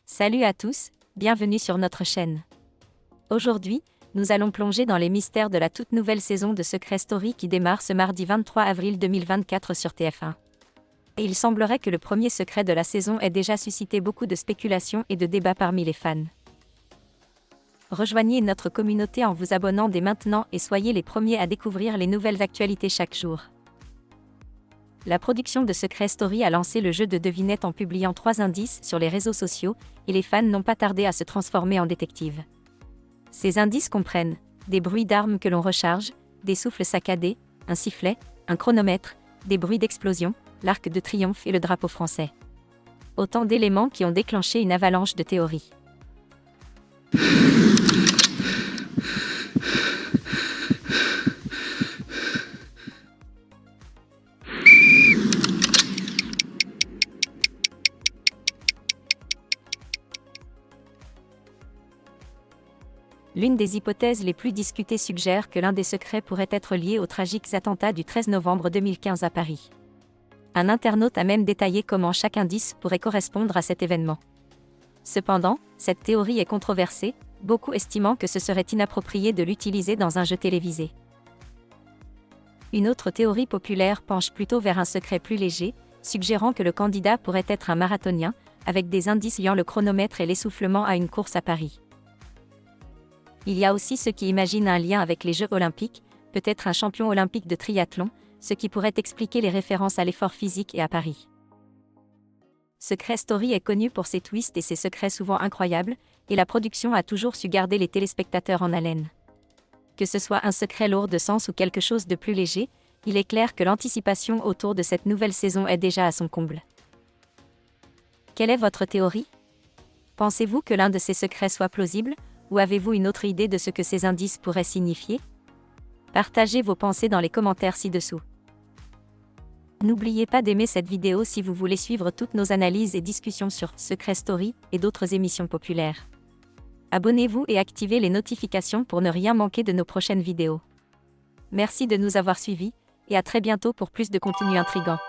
Salut à tous, bienvenue sur notre chaîne. Aujourd'hui, nous allons plonger dans les mystères de la toute nouvelle saison de Secret Story qui démarre ce mardi 23 avril 2024 sur TF1. Et il semblerait que le premier secret de la saison ait déjà suscité beaucoup de spéculations et de débats parmi les fans. Rejoignez notre communauté en vous abonnant dès maintenant et soyez les premiers à découvrir les nouvelles actualités chaque jour. La production de Secret Story a lancé le jeu de devinette en publiant 3 indices sur les réseaux sociaux, et les fans n'ont pas tardé à se transformer en détectives. Ces indices comprennent des bruits d'armes que l'on recharge, des souffles saccadés, un sifflet, un chronomètre, des bruits d'explosion, l'arc de triomphe et le drapeau français. Autant d'éléments qui ont déclenché une avalanche de théories. L'une des hypothèses les plus discutées suggère que l'un des secrets pourrait être lié aux tragiques attentats du 13 novembre 2015 à Paris. Un internaute a même détaillé comment chaque indice pourrait correspondre à cet événement. Cependant, cette théorie est controversée, beaucoup estimant que ce serait inapproprié de l'utiliser dans un jeu télévisé. Une autre théorie populaire penche plutôt vers un secret plus léger, suggérant que le candidat pourrait être un marathonien, avec des indices liant le chronomètre et l'essoufflement à une course à Paris. Il y a aussi ceux qui imaginent un lien avec les Jeux olympiques, peut-être un champion olympique de triathlon, ce qui pourrait expliquer les références à l'effort physique et à Paris. Secret Story est connu pour ses twists et ses secrets souvent incroyables, et la production a toujours su garder les téléspectateurs en haleine. Que ce soit un secret lourd de sens ou quelque chose de plus léger, il est clair que l'anticipation autour de cette nouvelle saison est déjà à son comble. Quelle est votre théorie ? Pensez-vous que l'un de ces secrets soit plausible ? Ou avez-vous une autre idée de ce que ces indices pourraient signifier ? Partagez vos pensées dans les commentaires ci-dessous. N'oubliez pas d'aimer cette vidéo si vous voulez suivre toutes nos analyses et discussions sur Secret Story et d'autres émissions populaires. Abonnez-vous et activez les notifications pour ne rien manquer de nos prochaines vidéos. Merci de nous avoir suivis, et à très bientôt pour plus de contenu intrigant.